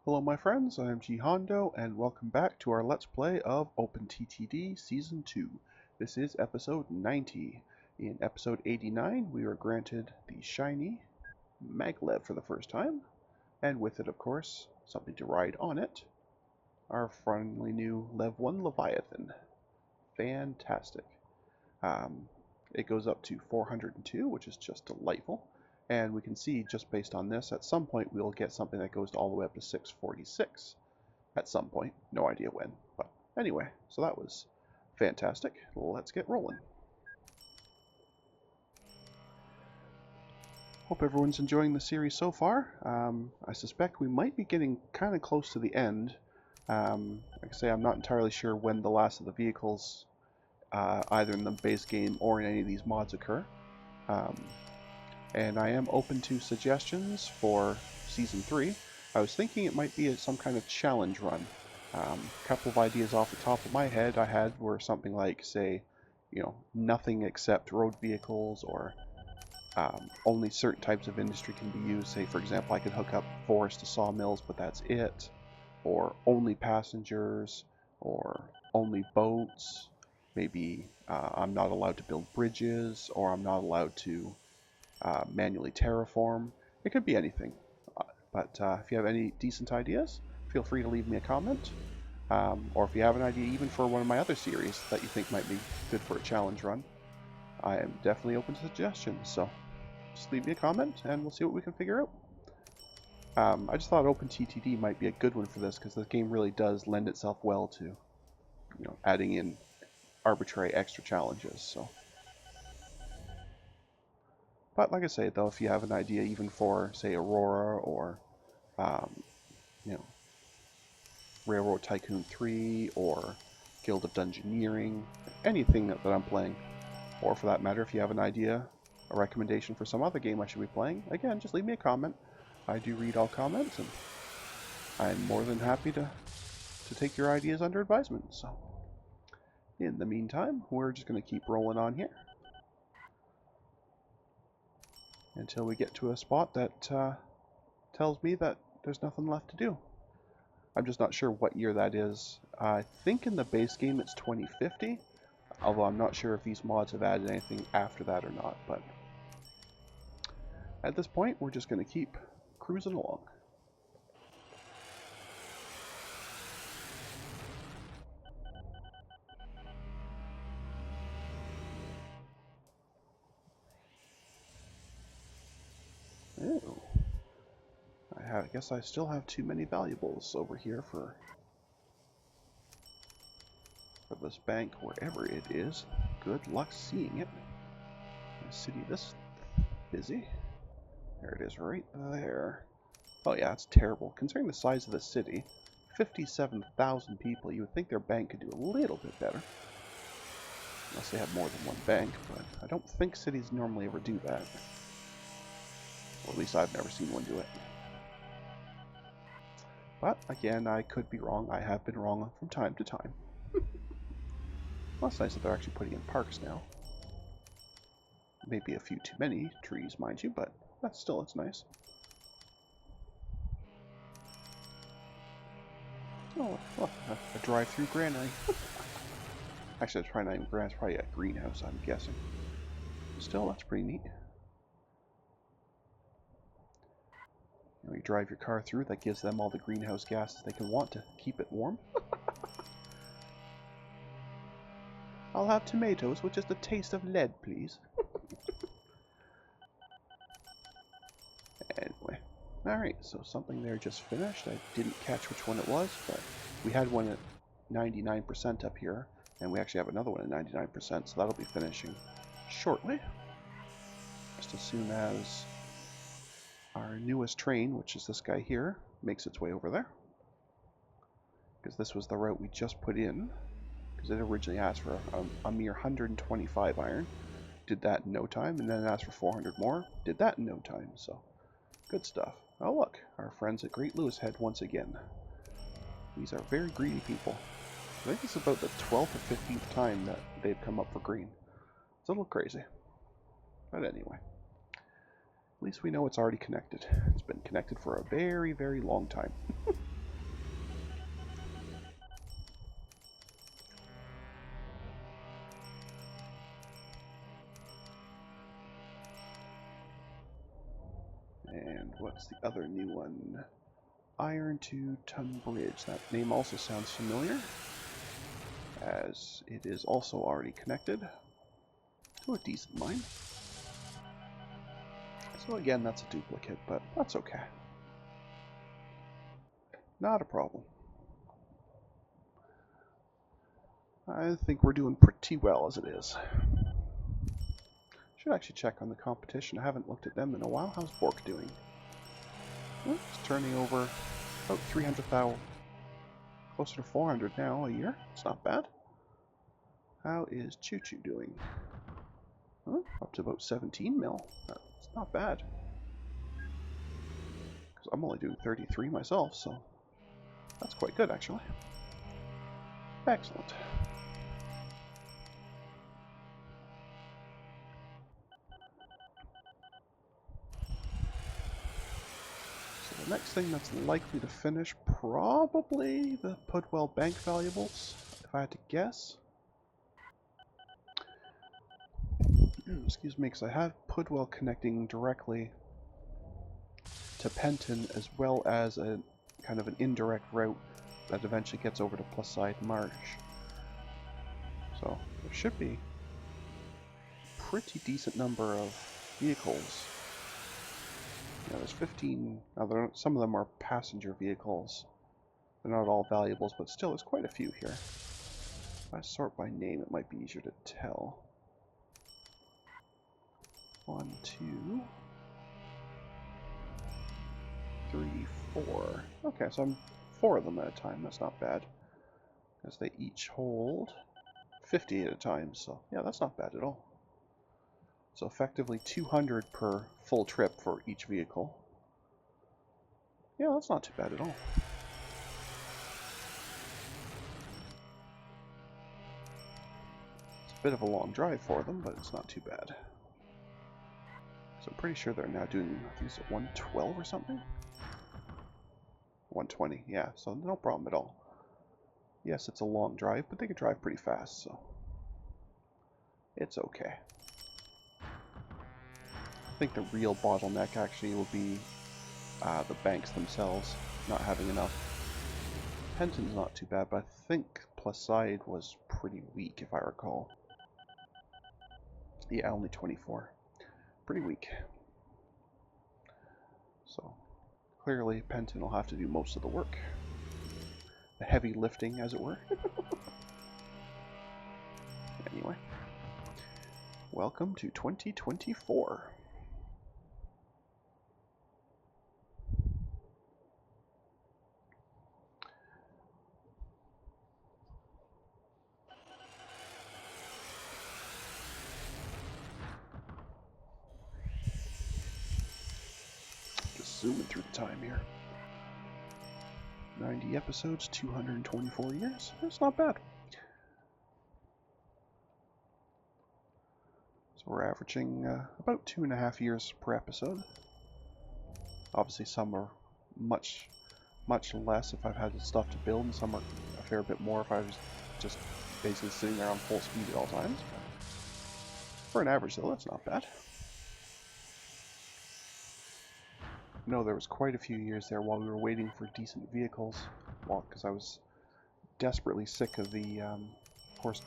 Hello my friends, I am G Hondo and welcome back to our Let's Play of OpenTTD Season 2. This is episode 90. In episode 89 we were granted the shiny Maglev for the first time, and with it of course, something to ride on it, our friendly new Lev 1 Leviathan. Fantastic. Um, it goes up to 402, which is just delightful. And we can see, just based on this, at some point we'll get something that goes all the way up to 646. At some point. No idea when. But anyway, so that was fantastic. Let's get rolling. Hope everyone's enjoying the series so far. I suspect we might be getting kind of close to the end. Like I say, I'm not entirely sure when the last of the vehicles, either in the base game or in any of these mods, occur. And I am open to suggestions for Season 3. I was thinking it might be some kind of challenge run. A couple of ideas off the top of my head I had were something like, say, nothing except road vehicles, or only certain types of industry can be used. Say, for example, I could hook up forest to sawmills, but that's it. Or only passengers, or only boats. Maybe I'm not allowed to build bridges, or I'm not allowed to manually terraform. It could be anything. But if you have any decent ideas, feel free to leave me a comment. Or if you have an idea even for one of my other series that you think might be good for a challenge run, I am definitely open to suggestions. So just leave me a comment and we'll see what we can figure out. I just thought OpenTTD might be a good one for this because the game really does lend itself well to adding in arbitrary extra challenges. So. But like I say, though, if you have an idea even for, say, Aurora or, um, you know, Railroad Tycoon 3 or Guild of Dungeoneering, anything that I'm playing, or for that matter, if you have an idea, a recommendation for some other game I should be playing, again, just leave me a comment. I do read all comments, and I'm more than happy to take your ideas under advisement. So, in the meantime, we're just going to keep rolling on here until we get to a spot that tells me that there's nothing left to do. I'm just not sure what year that is. I think in the base game it's 2050, although I'm not sure if these mods have added anything after that or not, but at this point we're just going to keep cruising along. Ew. I guess I still have too many valuables over here for this bank, wherever it is. Good luck seeing it. A city this busy. There it is, right there. Oh yeah, it's terrible. Considering the size of the city, 57,000 people, you would think their bank could do a little bit better. Unless they have more than one bank, but I don't think cities normally ever do that. Or at least I've never seen one do it. But, again, I could be wrong. I have been wrong from time to time. Well, it's nice that they're actually putting in parks now. Maybe a few too many trees, mind you, but it's nice. Oh, look, a drive-through granary. Actually, it's probably not even granary, it's probably a greenhouse, I'm guessing. Still, that's pretty neat. You drive your car through, that gives them all the greenhouse gases they can want to keep it warm. I'll have tomatoes with just a taste of lead, please. Anyway. Alright, so something there just finished. I didn't catch which one it was, but we had one at 99% up here, and we actually have another one at 99%, so that'll be finishing shortly. Just as soon as our newest train, which is this guy here, makes its way over there. Because this was the route we just put in. Because it originally asked for a mere 125 iron. Did that in no time, and then it asked for 400 more. Did that in no time, so good stuff. Oh look, our friends at Great Lewis Head once again. These are very greedy people. I think it's about the 12th or 15th time that they've come up for green. It's a little crazy. But anyway. At least we know it's already connected. It's been connected for a very, very long time. what's the other new one? Iron to Tunbridge. That name also sounds familiar, as it is also already connected to a decent mine. So again, that's a duplicate, but that's okay. Not a problem. I think we're doing pretty well as it is. Should actually check on the competition. I haven't looked at them in a while. How's Bork doing? Well, it's turning over about 300,000, closer to 400 now a year. It's not bad. How is Choo Choo doing? Huh? Up to about 17 mil. That's not bad. Because I'm only doing 33 myself, so that's quite good actually. Excellent. So the next thing that's likely to finish, probably the Pudwell Bank valuables, if I had to guess. Excuse me, because I have Pudwell connecting directly to Penton, as well as a kind of an indirect route that eventually gets over to Pluside Marsh. So there should be a pretty decent number of vehicles. Yeah, there's 15. Now some of them are passenger vehicles. They're not all valuables, but still, there's quite a few here. If I sort by name, it might be easier to tell. 1, 2, 3, 4. Okay, so I'm 4 of them at a time. That's not bad, because they each hold 50 at a time. So yeah, that's not bad at all. So effectively 200 per full trip for each vehicle. Yeah, that's not too bad at all. It's a bit of a long drive for them, but it's not too bad. So I'm pretty sure they're now doing, I think it's at 112 or something? 120, yeah, so no problem at all. Yes, it's a long drive, but they can drive pretty fast, so it's okay. I think the real bottleneck actually will be the banks themselves not having enough. Penton's not too bad, but I think Pluside was pretty weak, if I recall. Yeah, only 24. Pretty weak. So clearly Penton will have to do most of the work. The heavy lifting, as it were. Anyway. Welcome to 2024. Just zooming through the time here. 90 episodes, 224 years. That's not bad. So we're averaging about 2.5 years per episode. Obviously some are much less if I've had stuff to build, and some are a fair bit more if I was just basically sitting there on full speed at all times. But for an average though, that's not bad. No, there was quite a few years there while we were waiting for decent vehicles, well, because I was desperately sick of the horse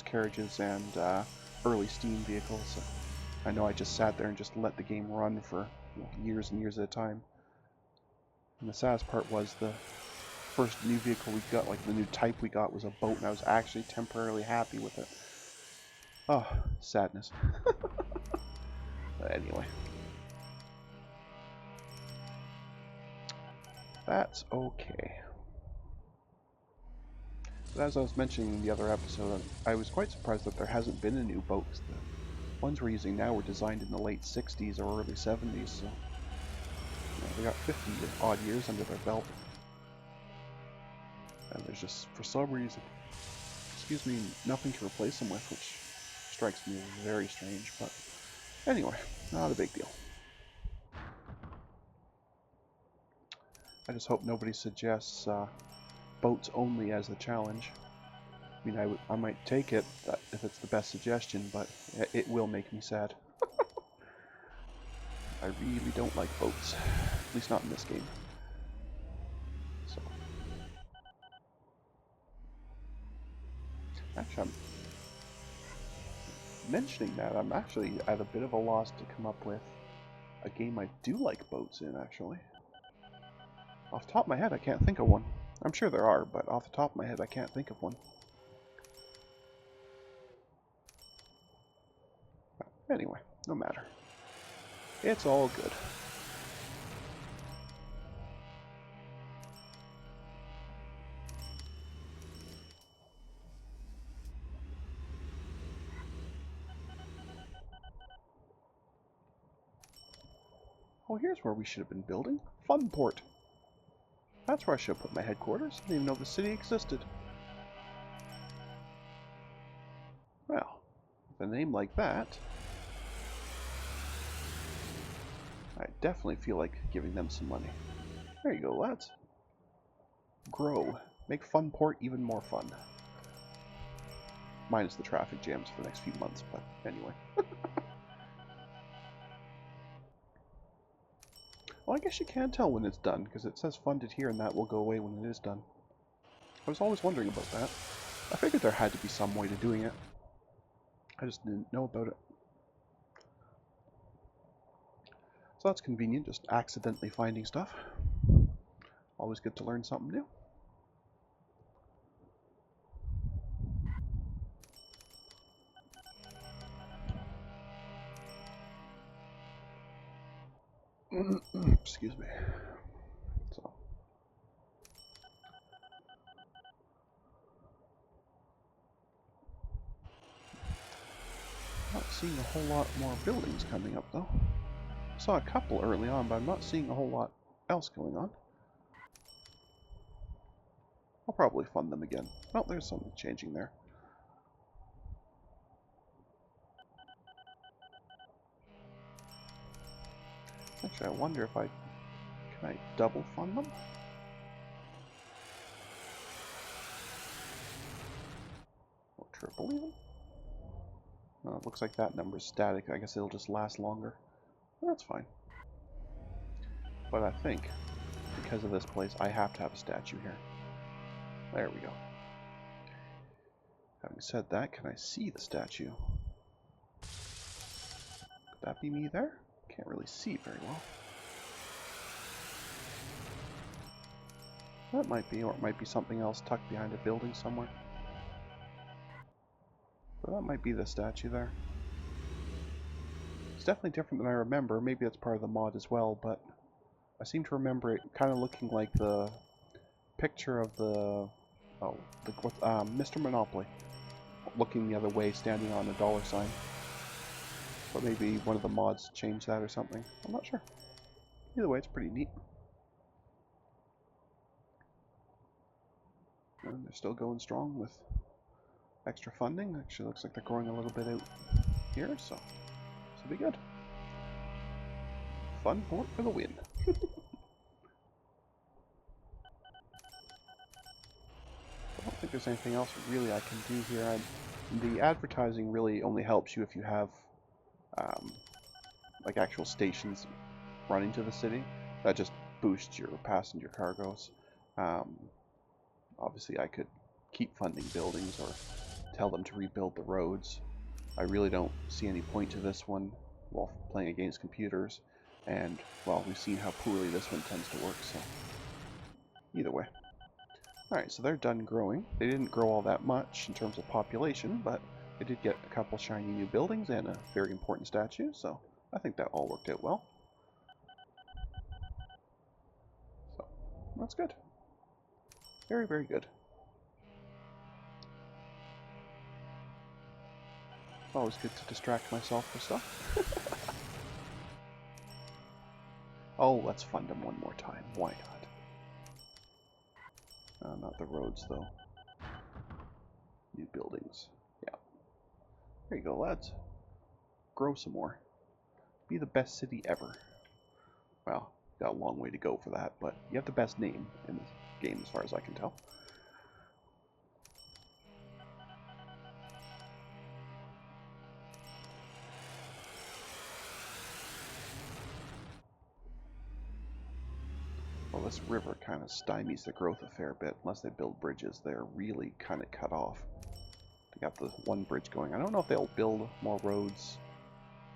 carriages and early steam vehicles. I know I just sat there and just let the game run for years and years at a time. And the saddest part was the first new vehicle we got, like the new type we got, was a boat, and I was actually temporarily happy with it. Oh, sadness. But anyway. That's okay. But as I was mentioning in the other episode, I was quite surprised that there hasn't been a new boat. The ones we're using now were designed in the late 60s or early 70s, so they got 50 odd years under their belt. And there's just, for some reason, excuse me, nothing to replace them with, which strikes me as very strange, but anyway, not a big deal. I just hope nobody suggests boats only as the challenge. I mean, I might take it if it's the best suggestion, but it will make me sad. I really don't like boats. At least not in this game. So, actually, I'm mentioning that, I'm actually at a bit of a loss to come up with a game I do like boats in, actually. Off the top of my head, I can't think of one. I'm sure there are, but off the top of my head, I can't think of one. Anyway, no matter. It's all good. Oh, here's where we should have been building. Funport. That's where I should have put my headquarters. I didn't even know the city existed. Well, with a name like that, I definitely feel like giving them some money. There you go, lads. Grow. Make Funport even more fun. Minus the traffic jams for the next few months, but anyway. Well, I guess you can tell when it's done, because it says funded here and that will go away when it is done. I was always wondering about that. I figured there had to be some way to doing it. I just didn't know about it. So that's convenient, just accidentally finding stuff. Always good to learn something new. Excuse me. So. Not seeing a whole lot more buildings coming up though. Saw a couple early on, but I'm not seeing a whole lot else going on. I'll probably fund them again. Oh, there's something changing there. Actually, I wonder if can I double fund them? Or triple even? No, it looks like that number's static. I guess it'll just last longer. That's fine. But I think, because of this place, I have to have a statue here. There we go. Having said that, can I see the statue? Could that be me there? Can't really see very well. That might be, or it might be something else tucked behind a building somewhere. But that might be the statue there. It's definitely different than I remember. Maybe that's part of the mod as well, but I seem to remember it kind of looking like the picture of the Mr. Monopoly, looking the other way, standing on a dollar sign. But maybe one of the mods changed that or something. I'm not sure. Either way, it's pretty neat. And they're still going strong with extra funding. Actually, looks like they're growing a little bit out here, so this will be good. Funport for the win. I don't think there's anything else really I can do here. The advertising really only helps you if you have like actual stations running to the city. That just boosts your passenger cargoes. Obviously, I could keep funding buildings or tell them to rebuild the roads. I really don't see any point to this one while playing against computers. And, well, we've seen how poorly this one tends to work, so either way. Alright, so they're done growing. They didn't grow all that much in terms of population, but they did get a couple shiny new buildings and a very important statue, so I think that all worked out well. So, that's good. Very, very good. It's always good to distract myself for stuff. Oh, let's fund them one more time. Why not? Not the roads, though. New buildings. Yeah. There you go, lads. Grow some more. Be the best city ever. Well, got a long way to go for that, but you have the best name in this game as far as I can tell. Well, this river kind of stymies the growth a fair bit. Unless they build bridges, they're really kind of cut off. They got the one bridge going. I don't know if they'll build more roads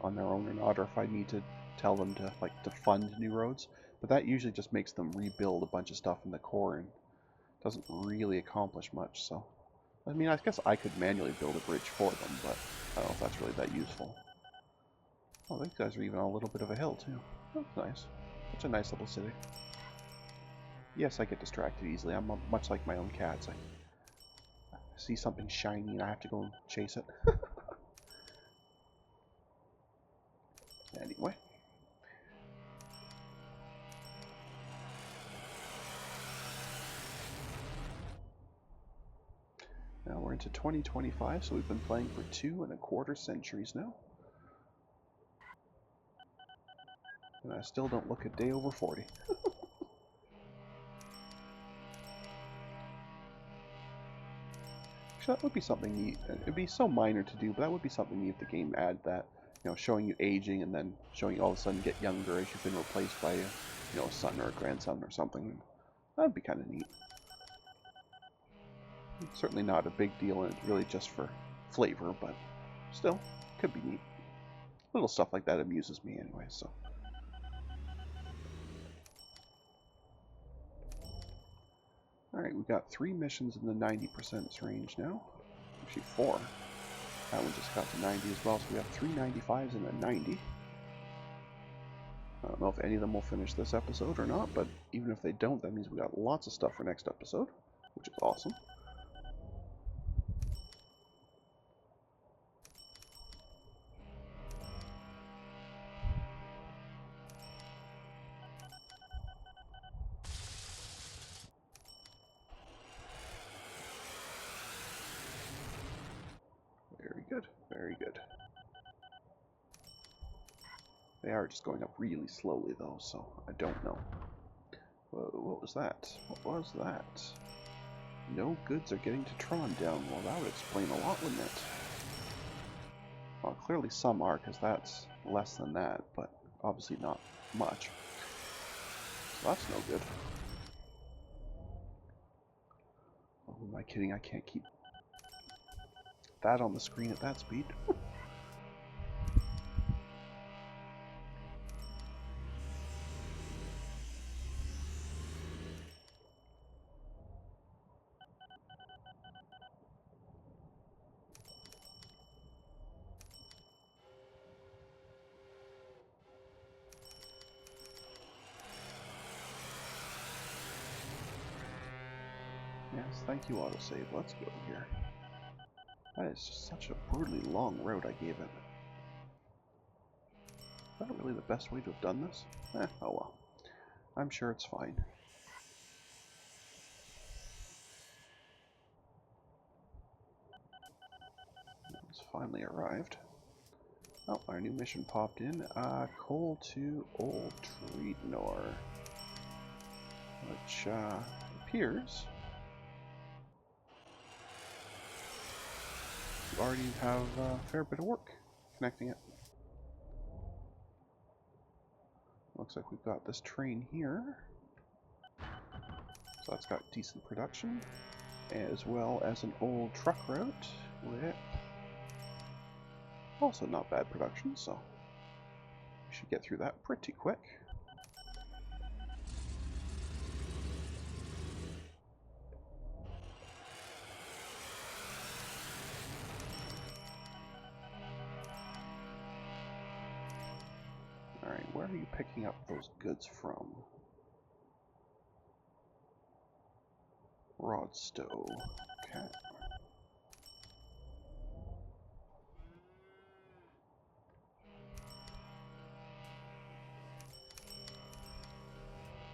on their own or not, or if I need to tell them to fund new roads. But that usually just makes them rebuild a bunch of stuff in the core and doesn't really accomplish much. So, I mean, I guess I could manually build a bridge for them, but I don't know if that's really that useful. Oh, these guys are even on a little bit of a hill too. That's nice. Such a nice little city. Yes, I get distracted easily. I'm much like my own cats. I see something shiny and I have to go and chase it. Anyway. Now we're into 2025, so we've been playing for 2¼ centuries now. And I still don't look a day over 40. Actually, that would be something neat. It'd be so minor to do, but that would be something neat if the game add that. You know, showing you aging and then showing you all of a sudden get younger as you've been replaced by a son or a grandson or something. That'd be kind of neat. It's certainly not a big deal, and it's really just for flavor, but still, could be neat. Little stuff like that amuses me anyway, so. Alright, we've got 3 missions in the 90% range now. Actually 4. That one just got to 90 as well, so we have 3 95s and a 90. I don't know if any of them will finish this episode or not, but even if they don't, that means we got lots of stuff for next episode, which is awesome. Very good, very good. They are just going up really slowly though, so I don't know. Whoa, what was that? What was that? No goods are getting to Tron down. Well, that would explain a lot, wouldn't it? Well, clearly some are, because that's less than that, but obviously not much. So that's no good. Oh, who am I kidding? I can't keep that on the screen at that speed. Yes, thank you, autosave. Let's go here. That is just such a brutally long road I gave it. Is that really the best way to have done this? Oh well. I'm sure it's fine. It's finally arrived. Oh, our new mission popped in. Coal to Old Treatnor. Which, appears to already have a fair bit of work connecting it. Looks like we've got this train here. So that's got decent production. As well as an old truck route with also not bad production, so we should get through that pretty quick. Alright, where are you picking up those goods from? Rodstow. Okay.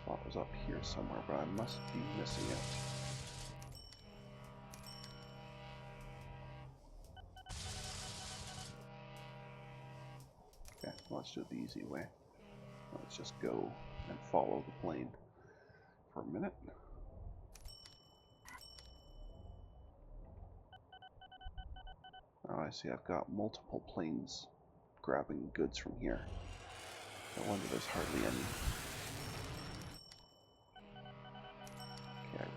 Thought it was up here somewhere, but I must be missing it. Okay, let's do it the easy way. Let's just go and follow the plane for a minute. Oh, I see I've got multiple planes grabbing goods from here. No wonder there's hardly any.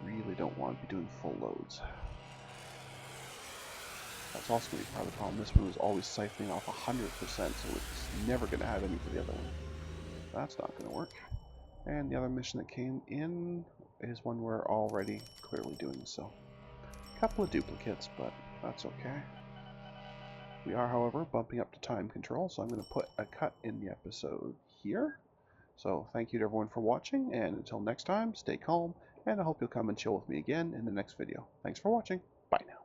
really don't want to be doing full loads. That's also going to be part of the problem. This one was always siphoning off 100%, so it's never going to have any for the other one. That's not going to work. And the other mission that came in is one we're already clearly doing so. A couple of duplicates, but that's okay. We are, however, bumping up to time control, so I'm going to put a cut in the episode here. So thank you to everyone for watching, and until next time, stay calm, and I hope you'll come and chill with me again in the next video. Thanks for watching. Bye now.